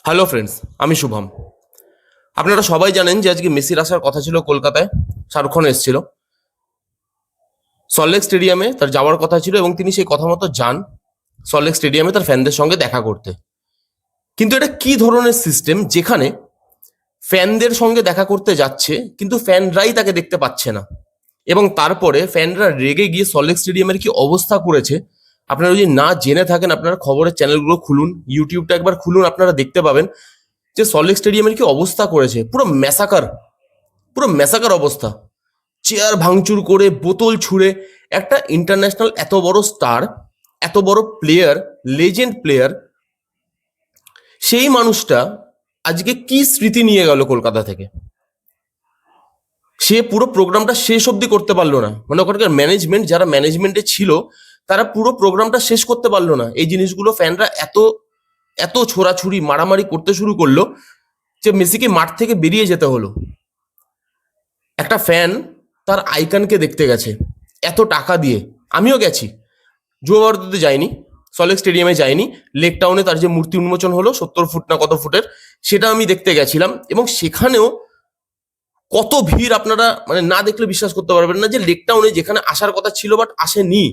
Hello friends, আমি শুভম। আপনারা সবাই জানেন যে আজকে মেসির আসার কথা ছিল কলকাতায়। শাহরুখ খান এসেছিল সল্টলেক স্টেডিয়ামে, তার যাওয়ার কথা ছিল এবং তিনি সেই কথা মতো যান সল্টলেক স্টেডিয়ামে তার ফ্যানদের সঙ্গে দেখা করতে। কিন্তু এটা কি ধরনের সিস্টেম যেখানে ফ্যানদের সঙ্গে দেখা করতে যাচ্ছে কিন্তু ফ্যানরাই তাকে দেখতে পাচ্ছে না, এবং তারপরে ফ্যানরা রেগে গিয়ে সল্টলেক স্টেডিয়ামের কি অবস্থা করেছে। আপনারা যদি না জেনে থাকেন, আপনারা খবরের চ্যানেলগুলো খুলুন, ইউটিউবটা একবার খুলুন, আপনারা দেখতে পাবেন যে সল্টলেক স্টেডিয়ামের কি অবস্থা করেছে। পুরো ম্যাসাকার অবস্থা। চেয়ার ভাঙচুর করে, বোতল ছুঁড়ে, একটা ইন্টারন্যাশনাল এত বড় স্টার, এত বড় প্লেয়ার, লেজেন্ড প্লেয়ার, সেই মানুষটা আজকে কি স্মৃতি নিয়ে গেল কলকাতা থেকে। সে পুরো প্রোগ্রামটা শেষ অবধি করতে পারলো না, মানে ওখানকার ম্যানেজমেন্ট, যারা ম্যানেজমেন্টে ছিল তারা পুরো প্রোগ্রামটা শেষ করতে পারলো না। এই জিনিসগুলো ফ্যানরা এত এত ছোড়াছুড়ি মারামারি করতে শুরু করলো যে মেসিকে মাঠ থেকে বেরিয়ে যেতে হলো। একটা ফ্যান তার আইকনকে দেখতে গেছে এত টাকা দিয়ে। আমিও গেছি, যুব ভারতীতে যাইনি, সল্টলেক স্টেডিয়ামে যাইনি, লেক টাউনে তার যে মূর্তি উন্মোচন হলো 70 ফুট না কত ফুটের, সেটা আমি দেখতে গেছিলাম। এবং সেখানেও কত ভিড়, আপনারা মানে না দেখলে বিশ্বাস করতে পারবেন না যে লেক টাউনে যেখানে আসার কথা ছিল বাট আসেনি,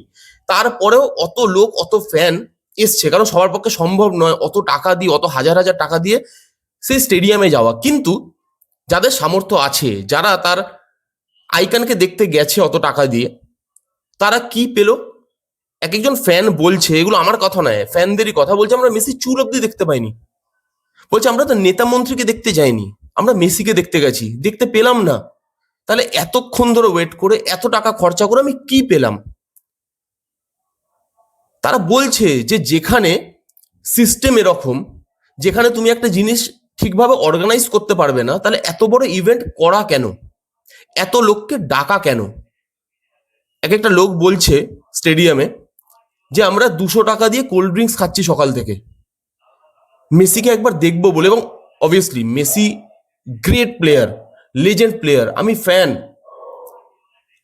তারপরেও অত লোক, অত ফ্যান এসছে। কারণ সবার পক্ষে সম্ভব নয় অত টাকা দিয়ে, অত হাজার হাজার টাকা দিয়ে সেই স্টেডিয়ামে যাওয়া। কিন্তু যাদের সামর্থ্য আছে, যারা তার আইকনকে দেখতে গেছে অত টাকা দিয়ে, তারা কি পেল? এক একজন ফ্যান বলছে, এগুলো আমার কথা নয়, ফ্যানদেরই কথা, বলছে আমরা মেসির চুল অব্দি দেখতে পাইনি। বলছে আমরা তো নেতা মন্ত্রীকে দেখতে যাইনি, আমরা মেসিকে দেখতে গেছি, দেখতে পেলাম না। তাহলে এতক্ষণ ধরে ওয়েট করে, এত টাকা খরচা করে আমি কি পেলাম? তারা বলছে যে যেখানে সিস্টেম এরকম, যেখানে তুমি একটা জিনিস ঠিকভাবে অর্গানাইজ করতে পারবে না, তাহলে এত বড় ইভেন্ট করা কেন? এত লোককে ডাকা কেন? এক একটা লোক বলছে স্টেডিয়ামে যে আমরা 200 টাকা দিয়ে কোল্ড ড্রিঙ্কস খাচ্ছি সকাল থেকে মেসিকে একবার দেখবো বলে। এবং obviously Messi great player, legend player, আমি ফ্যান,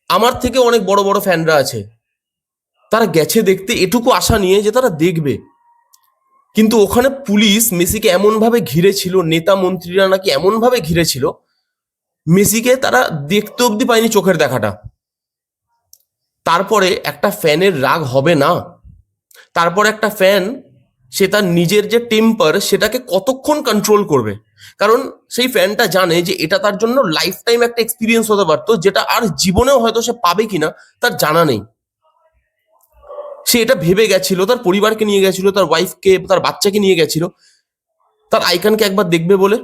আমার থেকে অনেক বড় বড় ফ্যানরা আছে, তারা গেছে দেখতে এটুকু আশা নিয়ে যে তারা দেখবে। কিন্তু ওখানে পুলিশ মেসিকে এমনভাবে ঘিরেছিল, নেতা মন্ত্রীরা নাকি এমনভাবে ঘিরেছিল, মেসিকে তারা দেখতে অব্দি পায়নি চোখের দেখাটা। তারপরে একটা ফ্যানের রাগ হবে না? তারপর একটা ফ্যান, সে তার নিজের যে টেম্পার সেটাকে কতক্ষণ কন্ট্রোল করবে? কারণ সেই ফ্যানটা জানে যে এটা তার জন্য লাইফ টাইম একটা এক্সপিরিয়েন্স হতে পারতো, যেটা আর জীবনেও হয়তো সে পাবে কিনা তার জানা নেই। সে এটা ভেবে গেছিল, তার পরিবারকে নিয়ে গেছিল, তার ওয়াইফকে, তার বাচ্চাকে নিয়ে গেছিল তার আইকনকে একবার দেখবে বলে।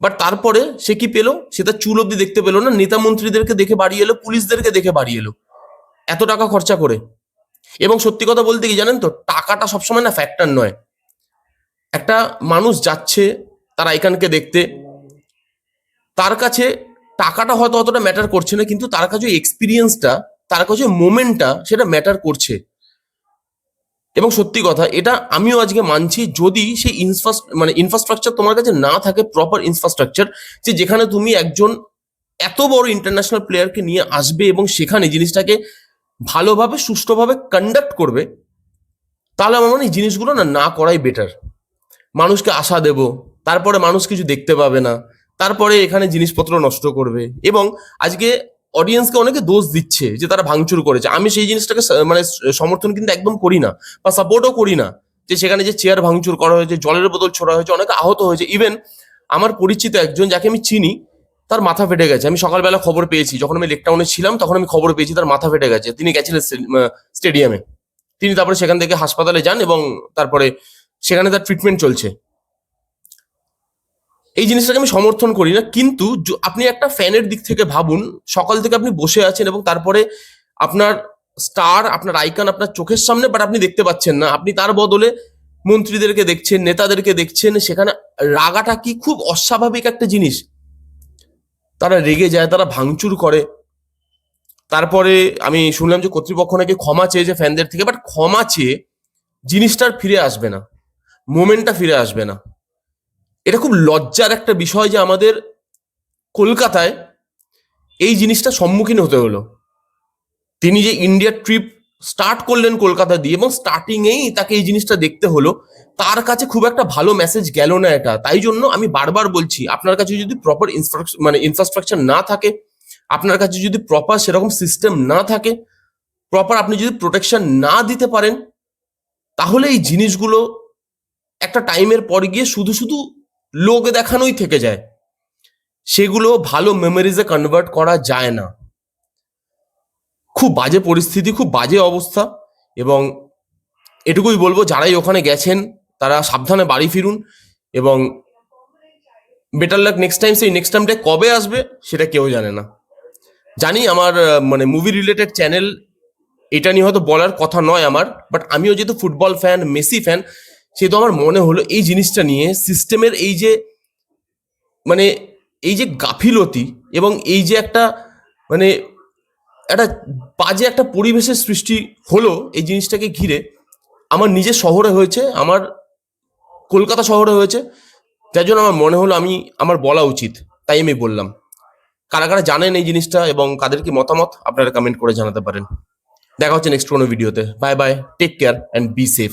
বাট তারপরে সে কি পেলো? সে তার চুল অব্দি দেখতে পেলো না, নেতা মন্ত্রীদেরকে দেখে বাড়ি এলো, পুলিশদেরকে দেখে বাড়ি এলো, এত টাকা খরচা করে। এবং সত্যি কথা বলতে কি জানেন তো, টাকাটা সবসময় না ফ্যাক্টর নয়। একটা মানুষ যাচ্ছে তার আইকনকে দেখতে, তার কাছে টাকাটা হয়তো অতটা ম্যাটার করছে না, কিন্তু তার কাছে এক্সপিরিয়েন্সটা, তার কাছে মোমেন্টটা, সেটা ম্যাটার করছে। এবং সত্যি কথা, এটা আমিও আজকে মানছি, যদি সেই ইনফ্রাস্ট্রাকচার তোমার কাছে না থাকে, প্রপার ইনফ্রাস্ট্রাকচার, যে যেখানে তুমি একজন এত বড় ইন্টারন্যাশনাল প্লেয়ারকে নিয়ে আসবে এবং সেখানে জিনিসটাকে ভালোভাবে সুষ্ঠুভাবে কন্ডাক্ট করবে, তাহলে আমার মনে হয় এই জিনিসগুলো না না করাই বেটার। মানুষকে আশা দেব, তারপরে মানুষ কিছু দেখতে পাবে না, তারপরে এখানে জিনিসপত্র নষ্ট করবে। এবং আজকে অডিয়েন্সকে অনেকে দোষ দিচ্ছে যে তারা ভাঙচুর করেছে। আমি সেই জিনিসটাকে সমর্থন কিন্তু একদম করি না, বা সাপোর্টও করি না। যে সেখানে যে চেয়ার ভাঙচুর করা হয়েছে, জলের বোতল ছোড়া হয়েছে, অনেকে আহত হয়েছে। ইভেন আমার পরিচিত একজন, যাকে আমি চিনি, তার মাথা ফেটে গেছে। আমি সকালবেলা খবর পেয়েছি, যখন আমি লেক টাউনে ছিলাম তখন আমি খবর পেয়েছি তার মাথা ফেটে গেছে। তিনি গেছিলেন স্টেডিয়ামে, তিনি তারপরে সেখান থেকে হাসপাতালে যান এবং তারপরে সেখানে তার ট্রিটমেন্ট চলছে। এই জিনিসটাকে আমি সমর্থন করি না, কিন্তু আপনি একটা ফ্যানের দিক থেকে ভাবুন, সকাল থেকে আপনি বসে আছেন এবং তারপরে আপনার স্টার, আপনার আইকন আপনার চোখের সামনে, বাট আপনি দেখতে পাচ্ছেন না। আপনি তার বদলে মন্ত্রীদেরকে দেখছেন, নেতাদেরকে দেখছেন। সেখানে রাগাটা কি খুব অস্বাভাবিক একটা জিনিস। তারা রেগে যায়, তারা ভাঙচুর করে। তারপরে আমি শুনলাম যে কর্তৃপক্ষ নাকি ক্ষমা চেয়েছে ফ্যানদের থেকে, বাট ক্ষমা চেয়ে জিনিসটার ফিরে আসবে না, মোমেন্টটা ফিরে আসবে না। এটা খুব লজ্জার একটা বিষয় যে আমাদের কলকাতায় এই জিনিসটা সম্মুখীন হতে হলো। তিনি যে ইন্ডিয়া ট্রিপ স্টার্ট করলেন কলকাতা দিয়ে এবং স্টার্টিংয়েই তাকে এই জিনিসটা দেখতে হলো, তার কাছে খুব একটা ভালো মেসেজ গেল না এটা। তাই জন্য আমি বারবার বলছি, আপনার কাছে যদি প্রপার ইনফ্রাস্ট্রাকচার না থাকে, আপনার কাছে যদি প্রপার সেরকম সিস্টেম না থাকে, প্রপার আপনি যদি প্রোটেকশন না দিতে পারেন, তাহলে এই জিনিসগুলো একটা টাইমের পর গিয়ে শুধু শুধু লোক দেখানোই থেকে যায়, সেগুলো ভালো মেমোরিজে কনভার্ট করা যায় না। খুব বাজে পরিস্থিতি, খুব বাজে অবস্থা। এবং এটুকুই বলবো, যারাই ওখানে গেছেন তারা সাবধানে বাড়ি ফিরুন, এবং বেটার লাক নেক্সট টাইম। সেই নেক্সট টাইমটা কবে আসবে সেটা কেউ জানে না। জানি আমার মানে মুভি রিলেটেড চ্যানেল, এটা নিয়ে হয়তো বলার কথা নয় আমার, বাট আমিও যেহেতু ফুটবল ফ্যান, মেসি ফ্যান, সেহেতু আমার মনে হলো এই জিনিসটা নিয়ে, সিস্টেমের এই যে গাফিলতি, এবং এই যে একটা মানে একটা বাজে একটা পরিবেশের সৃষ্টি হলো এই জিনিসটাকে ঘিরে, আমার নিজের শহরে হয়েছে, আমার কলকাতা শহরে হয়েছে, যার জন্য আমার মনে হলো আমার বলা উচিত, তাই আমি বললাম। কারা কারা জানেন এই জিনিসটা এবং কাদের কি মতামত, আপনারা কমেন্ট করে জানাতে পারেন। দেখা হচ্ছে নেক্সট কোনো ভিডিওতে। Bye bye, take care and be safe.